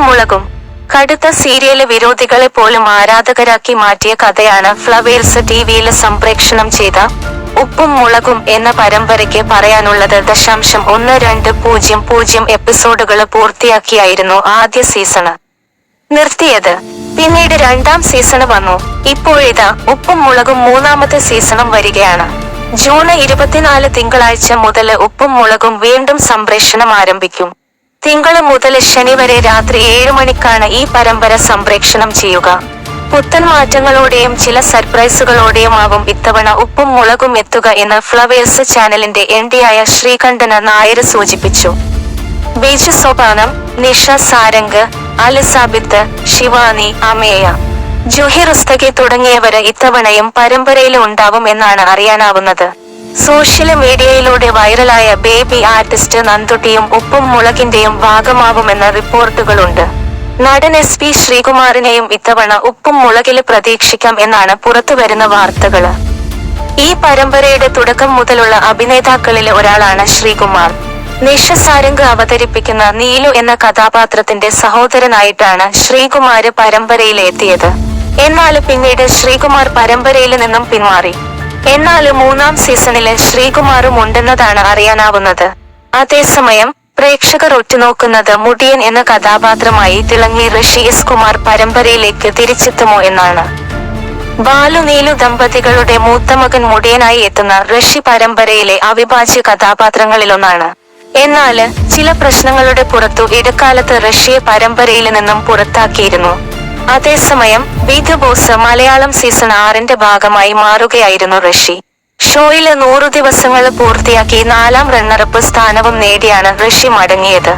മുളകും. കടുത്ത സീരിയല് വിരോധികളെ പോലും ആരാധകരാക്കി മാറ്റിയ കഥയാണ് ഫ്ലവേഴ്സ് ടിവിയില് സംപ്രേക്ഷണം ചെയ്ത ഉപ്പും മുളകും എന്ന പരമ്പരയ്ക്ക് പറയാനുള്ളത്. 1.200 എപ്പിസോഡുകള് പൂർത്തിയാക്കിയായിരുന്നു ആദ്യ സീസണ് നിർത്തിയത്. പിന്നീട് രണ്ടാം സീസണ് വന്നു. ഇപ്പോഴിതാ ഉപ്പും മുളകും മൂന്നാമത്തെ സീസണും വരികയാണ്. ജൂൺ 24 തിങ്കളാഴ്ച മുതല് ഉപ്പും മുളകും വീണ്ടും സംപ്രേഷണം ആരംഭിക്കും. തിങ്കള് മുതല് ശനി വരെ രാത്രി 7 മണിക്കാണ് ഈ പരമ്പര സംപ്രേഷണം ചെയ്യുക. പുത്തൻ മാറ്റങ്ങളോടെയും ചില സർപ്രൈസുകളോടെയുമാവും ഇത്തവണ ഉപ്പും മുളകും എത്തുക എന്ന് ഫ്ലവേഴ്സ് ചാനലിന്റെ എംഡിയായ ശ്രീകണ്ഠന് നായര് സൂചിപ്പിച്ചു. ബിജു സോപാനം, നിഷ സാരംഗ്, അലിസാബിത്ത്, ശിവാനി, അമേയ, ജുഹി റുസ്തഗി തുടങ്ങിയവര് ഇത്തവണയും പരമ്പരയില് ഉണ്ടാവും എന്നാണ് അറിയാനാവുന്നത്. സോഷ്യല് മീഡിയയിലൂടെ വൈറലായ ബേബി ആർട്ടിസ്റ്റ് നന്ദുട്ടിയും ഉപ്പും മുളകിന്റെയും ഭാഗമാവുമെന്ന റിപ്പോർട്ടുകളുണ്ട്. നടൻ SP ശ്രീകുമാറിനെയും ഇത്തവണ ഉപ്പും മുളകില് പ്രതീക്ഷിക്കാം എന്നാണ് പുറത്തുവരുന്ന വാർത്തകള്. ഈ പരമ്പരയുടെ തുടക്കം മുതലുള്ള അഭിനേതാക്കളില് ഒരാളാണ് ശ്രീകുമാർ. നിഷ സാരംഗ് അവതരിപ്പിക്കുന്ന നീലു എന്ന കഥാപാത്രത്തിന്റെ സഹോദരനായിട്ടാണ് ശ്രീകുമാര് പരമ്പരയില് എത്തിയത്. എന്നാല് പിന്നീട് ശ്രീകുമാർ പരമ്പരയില് നിന്നും പിന്മാറി. എന്നാല് മൂന്നാം സീസണില് ശ്രീകുമാറും ഉണ്ടെന്നതാണ് അറിയാനാവുന്നത്. അതേസമയം പ്രേക്ഷകർ ഉറ്റുനോക്കുന്നത് മുടിയൻ എന്ന കഥാപാത്രമായി തിളങ്ങി ഋഷി S കുമാർ പരമ്പരയിലേക്ക് തിരിച്ചെത്തുമോ എന്നാണ്. ബാലു നീലു ദമ്പതികളുടെ മൂത്തമകൻ മുടിയനായി എത്തുന്ന ഋഷി പരമ്പരയിലെ അവിഭാജ്യ കഥാപാത്രങ്ങളിലൊന്നാണ്. എന്നാല് ചില പ്രശ്നങ്ങളുടെ പുറത്തു ഇടക്കാലത്ത് ഋഷിയെ പരമ്പരയില് നിന്നും പുറത്താക്കിയിരുന്നു. അതേസമയം ബിഗ് ബോസ് മലയാളം സീസൺ 6ന്റെ ഭാഗമായി മാറുകയായിരുന്നു ഋഷി. ഷോയില് 100 ദിവസങ്ങള് പൂർത്തിയാക്കി 4ാം റണ്ണറപ്പ് സ്ഥാനവും നേടിയാണ് ഋഷി മടങ്ങിയത്.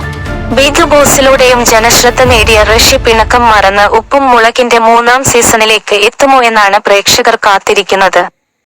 ബിഗ് ബോസിലൂടെയും ജനശ്രദ്ധ നേടിയ ഋഷി പിണക്കം മറന്ന് ഉപ്പും മുളകിന്റെ 3ാം സീസണിലേക്ക് എത്തുമോ എന്നാണ് പ്രേക്ഷകർ കാത്തിരിക്കുന്നത്.